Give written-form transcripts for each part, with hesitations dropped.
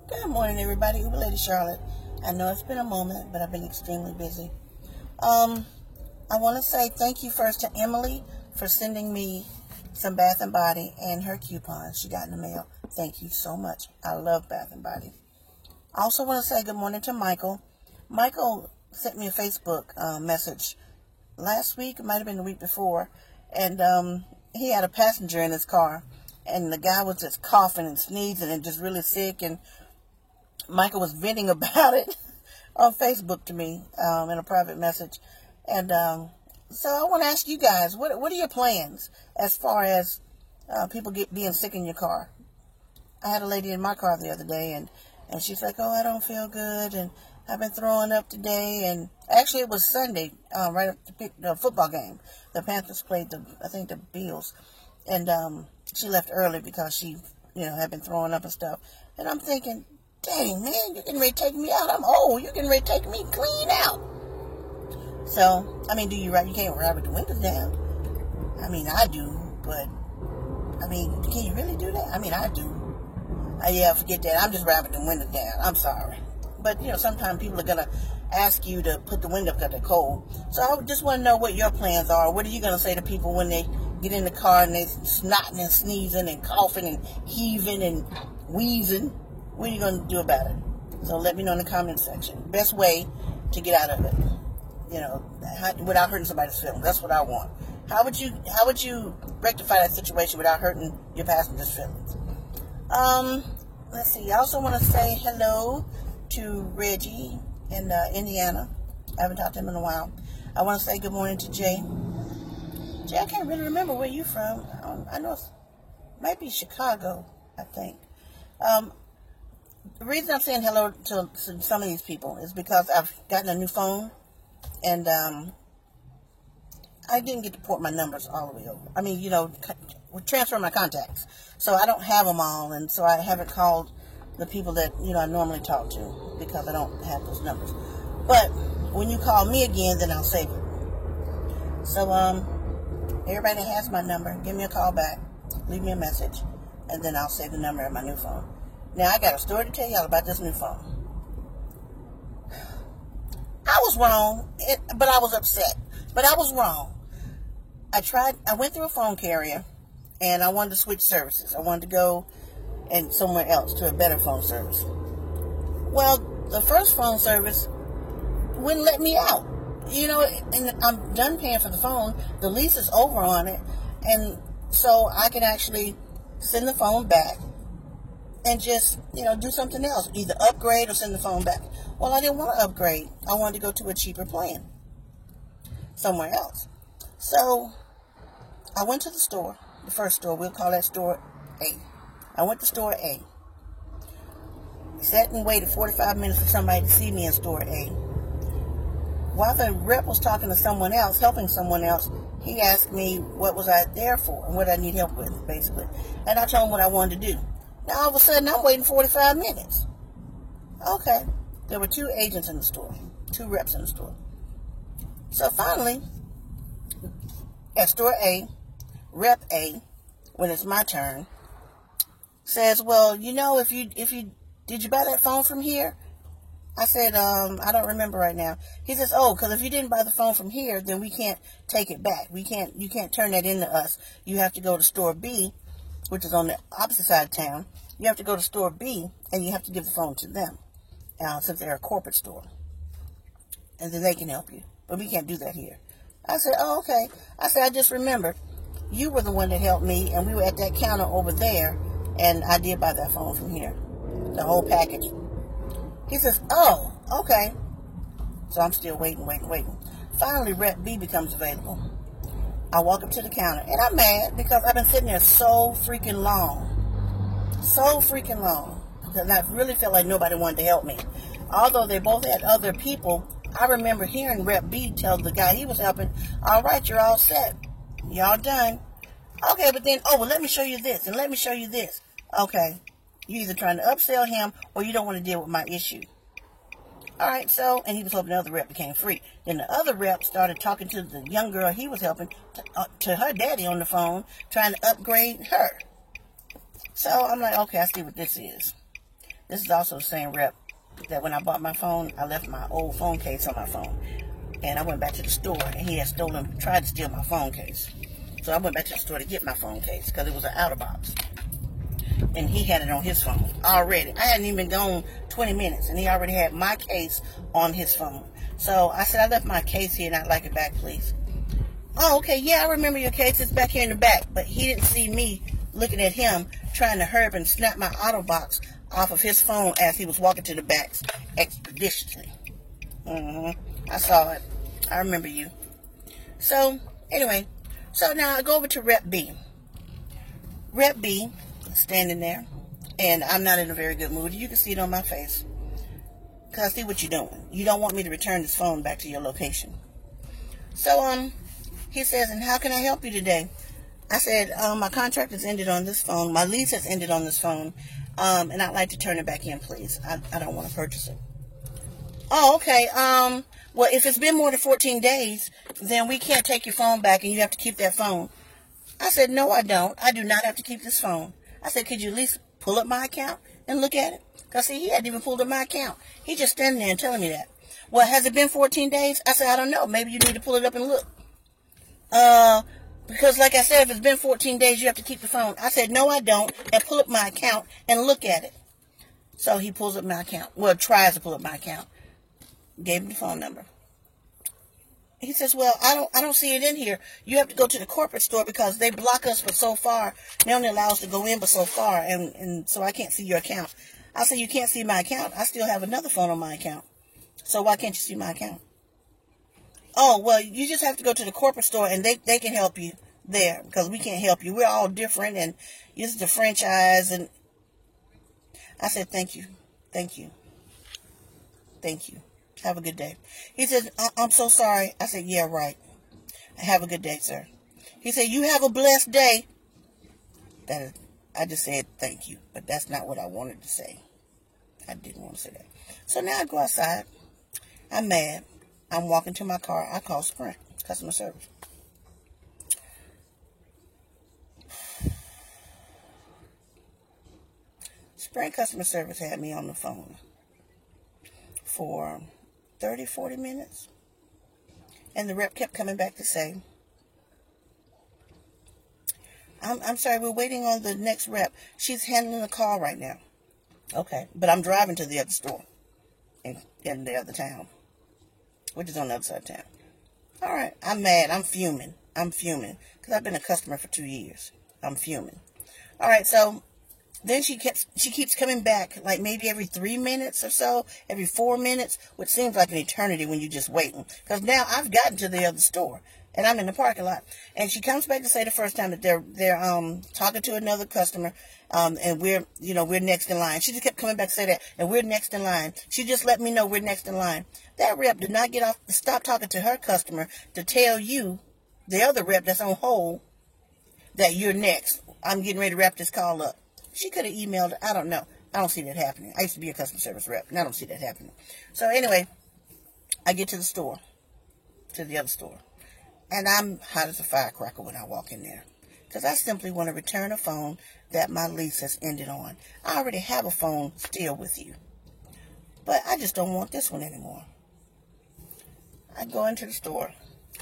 Good morning, everybody. Uber Lady Charlotte. I know it's been a moment, but I've been extremely busy. I want to say thank you first to Emily for sending me some Bath & Body and her coupons she got in the mail. Thank you so much. I love Bath & Body. I also want to say good morning to Michael. Michael sent me a Facebook message last week. It might have been the week before. And he had a passenger in his car. And the guy was just coughing and sneezing and just really sick. And Michael was venting about it on Facebook to me in a private message. And so I want to ask you guys, what are your plans as far as people being sick in your car? I had a lady in my car the other day, and she's like, oh, I don't feel good, and I've been throwing up today. And actually, it was Sunday, right after the football game. The Panthers played, the Bills. And she left early because she, had been throwing up and stuff. And I'm thinking, dang, man, you're getting ready to take me out. I'm old. You're getting ready to take me clean out. So, do you right? You can't ride with the windows down. I do, but, can you really do that? I do. Yeah, forget that. I'm just riding with the windows down. I'm sorry. But, sometimes people are going to ask you to put the window up because they're cold. So I just want to know what your plans are. What are you going to say to people when they get in the car and they're snotting and sneezing and coughing and heaving and wheezing? What are you going to do about it? So let me know in the comment section. Best way to get out of it, without hurting somebody's feelings. That's what I want. How would you rectify that situation without hurting your passenger's feelings? Let's see. I also want to say hello to Reggie in Indiana. I haven't talked to him in a while. I want to say good morning to Jay. Jay, I can't really remember where you're from. I know it might be Chicago, I think. The reason I'm saying hello to some of these people is because I've gotten a new phone, and I didn't get to port my numbers all the way over. Transfer my contacts. So I don't have them all, and so I haven't called the people that, I normally talk to because I don't have those numbers. But when you call me again, then I'll save it. So, everybody that has my number, give me a call back, leave me a message, and then I'll save the number of my new phone. Now, I got a story to tell y'all about this new phone. I was wrong, but I was upset. But I was wrong. I went through a phone carrier, and I wanted to switch services. I wanted to go and somewhere else to a better phone service. Well, the first phone service wouldn't let me out. And I'm done paying for the phone. The lease is over on it. And so I can actually send the phone back and just, do something else. Either upgrade or send the phone back. Well, I didn't want to upgrade. I wanted to go to a cheaper plan somewhere else. So I went to the store, the first store. We'll call that store A. I went to store A. Sat and waited 45 minutes for somebody to see me in store A. While the rep was talking to someone else, helping someone else, he asked me what was I there for and what I need help with, basically. And I told him what I wanted to do. Now, all of a sudden, I'm waiting 45 minutes. Okay. There were 2 agents in the store, 2 reps in the store. So finally, at store A, rep A, when it's my turn, says, well, if you did you buy that phone from here? I said, I don't remember right now. He says, oh, because if you didn't buy the phone from here, then we can't take it back. You can't turn that into us. You have to go to store B, which is on the opposite side of town. You have to go to store B, and you have to give the phone to them, since they're a corporate store. And then they can help you. But we can't do that here. I said, oh, okay. I said, I just remembered. You were the one that helped me, and we were at that counter over there, and I did buy that phone from here. The whole package. He says, oh, okay. So I'm still waiting. Finally, Rep B becomes available. I walk up to the counter, and I'm mad because I've been sitting there so freaking long. Because I really felt like nobody wanted to help me. Although they both had other people, I remember hearing Rep B tell the guy he was helping, all right, you're all set. Y'all done. Okay, but then, let me show you this, and let me show you this. Okay. You're either trying to upsell him or you don't want to deal with my issue. All right, so, and he was hoping the other rep became free. Then the other rep started talking to the young girl he was helping, to her daddy on the phone, trying to upgrade her. So I'm like, okay, I see what this is. This is also the same rep that when I bought my phone, I left my old phone case on my phone. And I went back to the store, and he had tried to steal my phone case. So I went back to the store to get my phone case because it was an out of box. And he had it on his phone already. I hadn't even gone 20 minutes, and he already had my case on his phone. So I said, I left my case here, and I'd like it back, please. Oh, okay, yeah, I remember your case. It's back here in the back. But he didn't see me looking at him, trying to hurry up and snap my auto box off of his phone as he was walking to the back expeditiously. I saw it. I remember you. So, anyway, so now I go over to Rep B. Rep B, standing there, and I'm not in a very good mood. You can see it on my face. Because I see what you're doing. You don't want me to return this phone back to your location. So, he says, and how can I help you today? I said, my contract has ended on this phone. My lease has ended on this phone. And I'd like to turn it back in, please. I don't want to purchase it. Oh, okay. Well, if it's been more than 14 days, then we can't take your phone back and you have to keep that phone. I said, no, I don't. I do not have to keep this phone. I said, could you at least pull up my account and look at it? Because, see, he hadn't even pulled up my account. He just standing there and telling me that. Well, has it been 14 days? I said, I don't know. Maybe you need to pull it up and look. Because like I said, if it's been 14 days, you have to keep the phone. I said, no, I don't. And pull up my account and look at it. So he pulls up my account. Well, tries to pull up my account. Gave him the phone number. He says, well, I don't see it in here. You have to go to the corporate store because they block us for so far. They only allow us to go in but so far. And so I can't see your account. I said, you can't see my account. I still have another phone on my account. So why can't you see my account? Oh, well, you just have to go to the corporate store and they can help you there because we can't help you. We're all different and this is the franchise. And I said, thank you. Thank you. Thank you. Have a good day. He said, I'm so sorry. I said, yeah, right. Have a good day, sir. He said, you have a blessed day. I just said thank you, but that's not what I wanted to say. I didn't want to say that. So now I go outside. I'm mad. I'm walking to my car. I call Sprint customer service. Sprint customer service had me on the phone for 30, 40 minutes. And the rep kept coming back to say, I'm sorry, we're waiting on the next rep. She's handling the call right now. Okay, but I'm driving to the other store in the other town, which is on the other side of town. All right, I'm mad. I'm fuming. Because I've been a customer for 2 years. I'm fuming. All right, so then she keeps coming back, like maybe every 3 minutes or so, every 4 minutes, which seems like an eternity when you're just waiting. Because now I've gotten to the other store, and I'm in the parking lot. And she comes back to say the first time that they're talking to another customer, and we're next in line. She just kept coming back to say that, and we're next in line. She just let me know we're next in line. That rep did not stop talking to her customer to tell you, the other rep that's on hold, that you're next. I'm getting ready to wrap this call up. She could have emailed. I don't know. I don't see that happening. I used to be a customer service rep, and I don't see that happening. So anyway, I get to the store, to the other store, and I'm hot as a firecracker when I walk in there because I simply want to return a phone that my lease has ended on. I already have a phone still with you, but I just don't want this one anymore. I go into the store,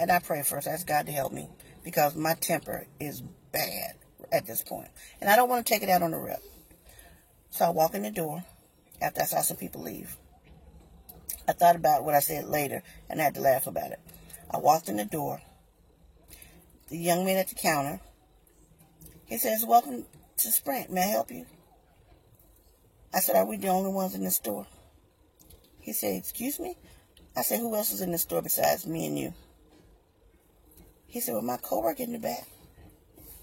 and I pray first. I ask God to help me because my temper is bad at this point. And I don't want to take it out on the rep. So I walk in the door after I saw some people leave. I thought about what I said later, and I had to laugh about it. I walked in the door. The young man at the counter, he says, welcome to Sprint. May I help you? I said, are we the only ones in the store? He said, excuse me? I said, who else is in the store besides me and you? He said, well, my coworker in the back.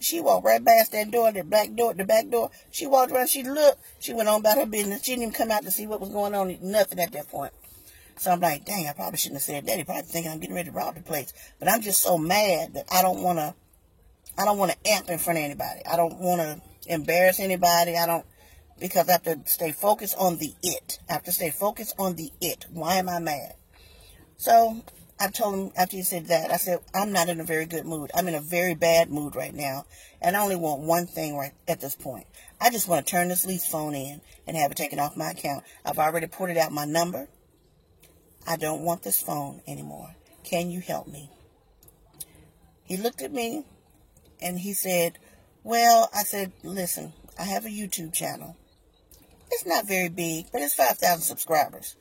She walked right past that door, the back door. She walked around, she looked, she went on about her business. She didn't even come out to see what was going on, nothing at that point. So I'm like, dang, I probably shouldn't have said that. He probably thinking I'm getting ready to rob the place. But I'm just so mad that I don't want to amp in front of anybody. I don't want to embarrass anybody. Because I have to stay focused on the it. I have to stay focused on the it. Why am I mad? So I told him after he said that, I said, I'm not in a very good mood. I'm in a very bad mood right now. And I only want one thing right at this point. I just want to turn this lease phone in and have it taken off my account. I've already ported out my number. I don't want this phone anymore. Can you help me? He looked at me and he said, well, I said, listen, I have a YouTube channel. It's not very big, but it's 5,000 subscribers.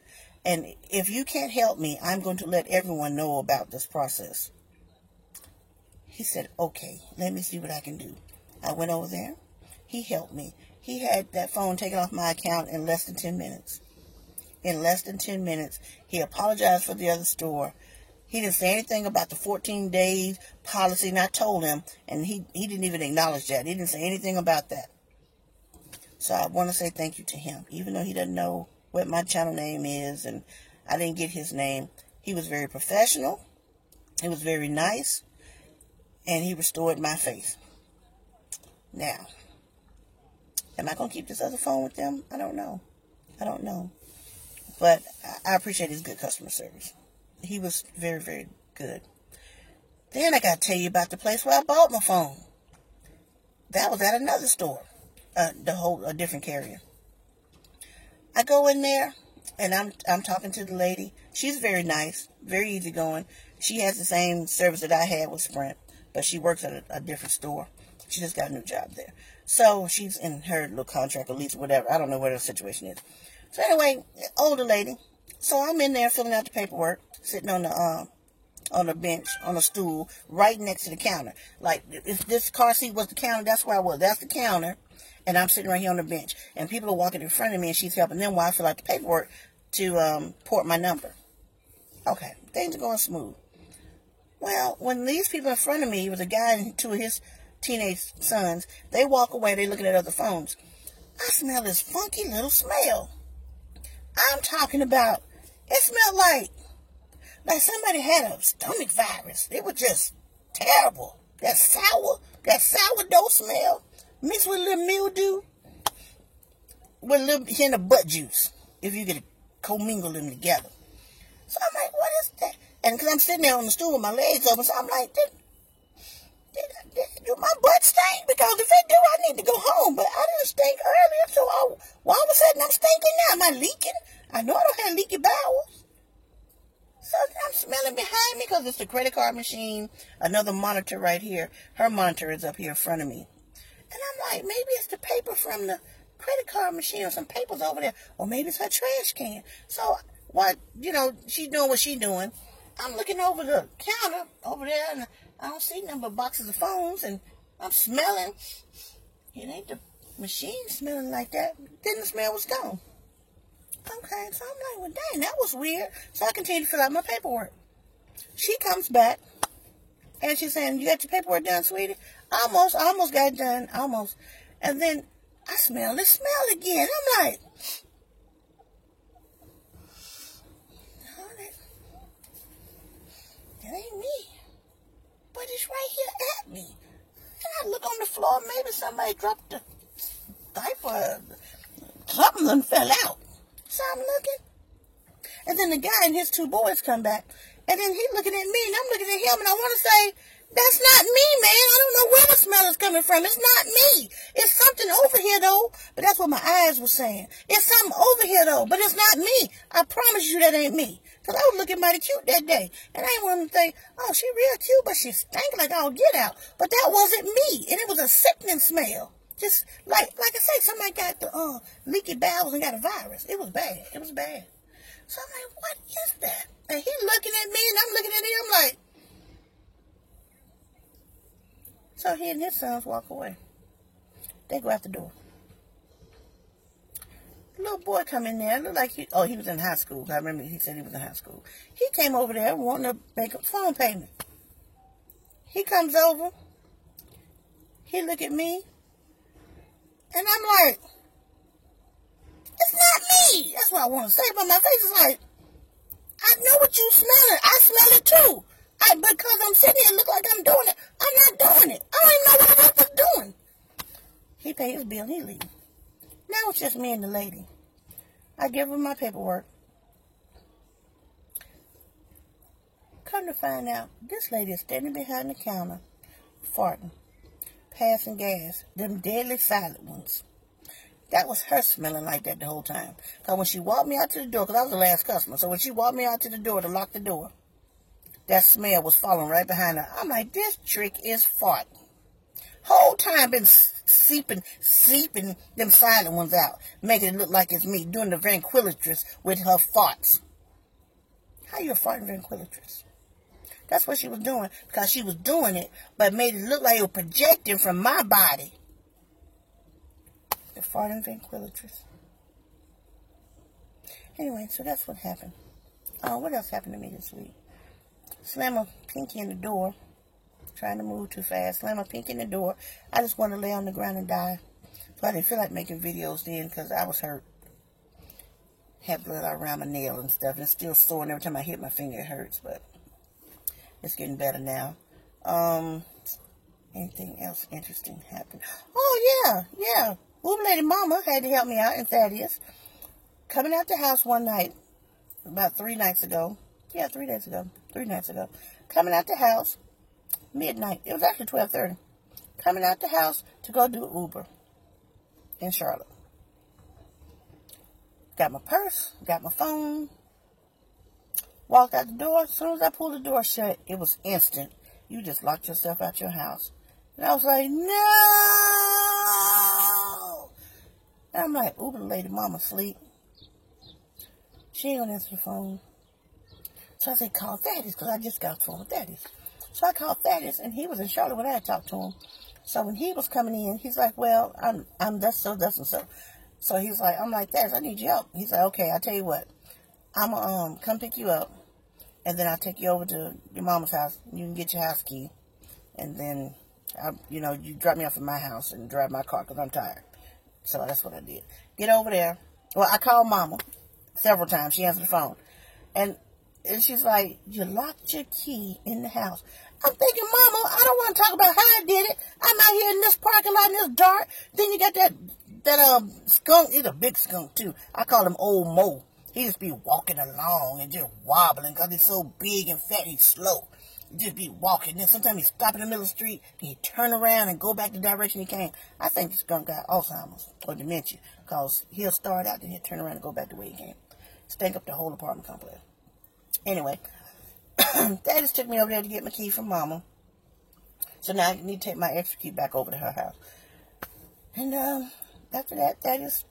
And if you can't help me, I'm going to let everyone know about this process. He said, okay, let me see what I can do. I went over there. He helped me. He had that phone taken off my account in less than 10 minutes. In less than 10 minutes, he apologized for the other store. He didn't say anything about the 14 days policy, and I told him, and he didn't even acknowledge that. He didn't say anything about that. So I want to say thank you to him. Even though he doesn't know what my channel name is, and I didn't get his name, he was very professional. He was very nice, and he restored my faith. Now, am I going to keep this other phone with them? I don't know. I don't know. But I appreciate his good customer service. He was very, very good. Then I got to tell you about the place where I bought my phone. That was at another store. A different carrier. I go in there, and I'm talking to the lady. She's very nice, very easygoing. She has the same service that I had with Sprint, but she works at a different store. She just got a new job there. So she's in her little contract, at least whatever. I don't know what her situation is. So anyway, older lady. So I'm in there filling out the paperwork, sitting on the bench, on a stool, right next to the counter. Like, if this car seat was the counter, that's where I was. That's the counter. And I'm sitting right here on the bench. And people are walking in front of me, and she's helping them while I fill out the paperwork to port my number. Okay, things are going smooth. Well, when these people in front of me, was a guy and two of his teenage sons, they walk away, they looking at other phones. I smell this funky little smell. I'm talking about, it smelled like somebody had a stomach virus. It was just terrible. That sourdough smell, mixed with a little mildew, with a little hint of butt juice, if you could commingle them together. So I'm like, what is that? And because I'm sitting there on the stool with my legs open, so I'm like, do my butt stink? Because if it do, I need to go home. But I didn't stink earlier, so all of a sudden I'm stinking now. Am I leaking? I know I don't have leaky bowels. So I'm smelling behind me because it's the credit card machine. Another monitor right here. Her monitor is up here in front of me. And I'm like, maybe it's the paper from the credit card machine or some papers over there. Or maybe it's her trash can. So, she's doing what she's doing. I'm looking over the counter over there, and I don't see nothing but boxes of phones, and I'm smelling. It ain't the machine smelling like that. Then the smell was gone. Okay, so I'm like, well, dang, that was weird. So I continue to fill out my paperwork. She comes back, and she's saying, you got your paperwork done, sweetie? I almost got it done, almost. And then I smell this smell again. I'm like, that ain't me. But it's right here at me. And I look on the floor, maybe somebody dropped the diaper. Something done fell out. So I'm looking. And then the guy and his two boys come back. And then he's looking at me, and I'm looking at him, and I want to say, that's not me, man. I don't know where the smell is coming from. It's not me. It's something over here, though. But that's what my eyes were saying. It's something over here, though. But it's not me. I promise you that ain't me. Because I was looking mighty cute that day. And I didn't want to think, oh, she real cute, but she stank like all get out. But that wasn't me. And it was a sickening smell. Just like I say, somebody got the leaky bowels and got a virus. It was bad. It was bad. So I'm like, what is that? And he looking at me, and I'm looking at him like. So he and his sons walk away. They go out the door. The little boy come in there. Look like he was in high school. I remember he said he was in high school. He came over there wanting to make a phone payment. He comes over. He look at me. And I'm like, it's not me. That's what I want to say. But my face is like, I know what you smelling. I smell it too. Because I'm sitting here and look like I'm doing it. I'm not doing it. I don't even know what I was doing. He paid his bill and he leave. Now it's just me and the lady. I give her my paperwork. Come to find out, this lady is standing behind the counter, farting, passing gas, them deadly silent ones. That was her smelling like that the whole time. Because when she walked me out to the door, because I was the last customer, so when she walked me out to the door to lock the door, that smell was following right behind her. I'm like, this trick is fart. Whole time been seeping them silent ones out, making it look like it's me, doing the ventriloquist with her farts. How you a farting ventriloquist? That's what she was doing, because she was doing it, but made it look like it was projecting from my body. The farting ventriloquist. Anyway, so that's what happened. What else happened to me this week? Slam a pinky in the door. Trying to move too fast. Slam a pinky in the door. I just wanted to lay on the ground and die. So I didn't feel like making videos then because I was hurt. Had blood all around my nail and stuff. And it's still sore, and every time I hit my finger it hurts. But it's getting better now. Anything else interesting happened? Oh, yeah. Uber Lady Mama had to help me out, and Thaddeus. Coming out the house one night, about 3 nights ago. Yeah, 3 days ago. 3 nights ago. Coming out the house, midnight. It was actually 12:30. Coming out the house to go do Uber in Charlotte. Got my purse, got my phone. Walked out the door. As soon as I pulled the door shut, it was instant. You just locked yourself out your house. And I was like, no! And I'm like, Uber Lady Mama sleep. She ain't gonna answer the phone. So I said, call Thaddeus, because I just got off the phone with Thaddeus. So I called Thaddeus, and he was in Charlotte when I had talked to him. So when he was coming in, he's like, well, I'm that's and so. So he's like, I'm like, Thaddeus, I need your help. He's like, okay, I'll tell you what. I'm going to come pick you up, and then I'll take you over to your mama's house. You can get your house key, and then, you drop me off at my house and drive my car, because I'm tired. So that's what I did. Get over there. Well, I called Mama several times. She answered the phone. And she's like, you locked your key in the house. I'm thinking, Mama, I don't want to talk about how I did it. I'm out here in this parking lot in this dark. Then you got that skunk. He's a big skunk, too. I call him Old Mo. He just be walking along and just wobbling because he's so big and fat. He's slow. He just be walking. Then sometimes he stop in the middle of the street. Then he turn around and go back the direction he came. I think the skunk got Alzheimer's or dementia because he'll start out, then he'll turn around and go back the way he came. Stink up the whole apartment complex. Anyway, Dad just took me over there to get my key from Mama. So now I need to take my extra key back over to her house. And after that, Dad just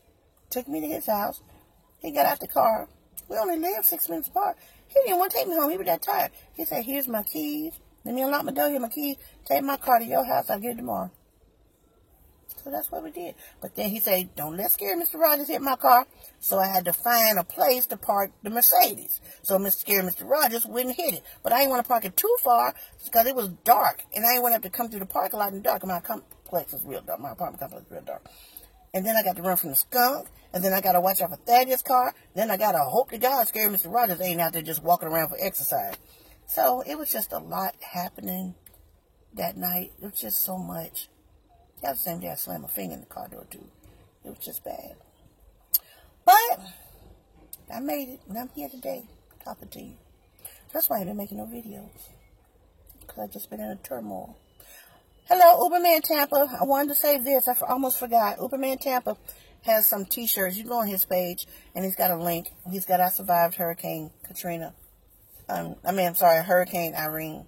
took me to his house. He got out the car. We only lived 6 minutes apart. He didn't want to take me home. He was that tired. He said, here's my keys. Let me unlock my door. Here's my keys. Take my car to your house. I'll get it tomorrow. So that's what we did. But then he said, don't let Scary Mr. Rogers hit my car. So I had to find a place to park the Mercedes. So Scary Mr. Rogers wouldn't hit it. But I didn't want to park it too far because it was dark. And I didn't want to have to come through the parking lot in the dark. My complex is real dark. My apartment complex is real dark. And then I got to run from the skunk. And then I got to watch out for Thaddeus' car. Then I got to hope to God Scary Mr. Rogers ain't out there just walking around for exercise. So it was just a lot happening that night. It was just so much. That was the same day I slammed my finger in the car door, too. It was just bad. But I made it, and I'm here today talking to you. That's why I've been making no videos. Because I've just been in a turmoil. Hello, Uberman Tampa. I wanted to say this. I almost forgot. Uberman Tampa has some t-shirts. You go on his page, and he's got a link. He's got I Survived Hurricane Katrina. Hurricane Irene.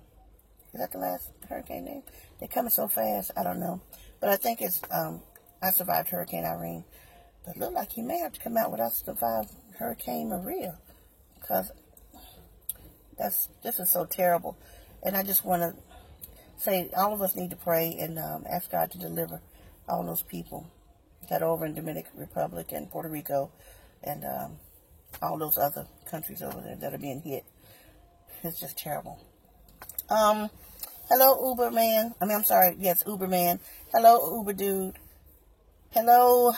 Is that the last hurricane name? They're coming so fast. I don't know. But I think it's I Survived Hurricane Irene. But it looked like he may have to come out with I Survived Hurricane Maria. Because this is so terrible. And I just want to say all of us need to pray and ask God to deliver all those people that are over in Dominican Republic and Puerto Rico and all those other countries over there that are being hit. It's just terrible. Hello, Uberman. Yes, Uberman. Hello, Uber Dude. Hello,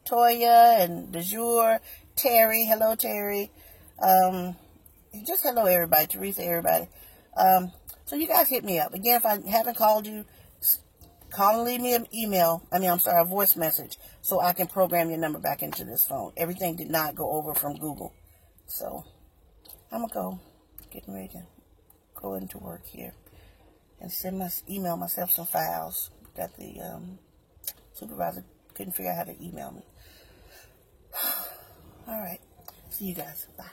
Toya and DeJour. Terry. Hello, Terry. Just hello, everybody. Teresa, everybody. So you guys hit me up. Again, if I haven't called you, call and leave me an email. A voice message so I can program your number back into this phone. Everything did not go over from Google. So I'm going to go. Getting ready to go into work here. And email myself some files that the supervisor couldn't figure out how to email me. See you guys. Bye.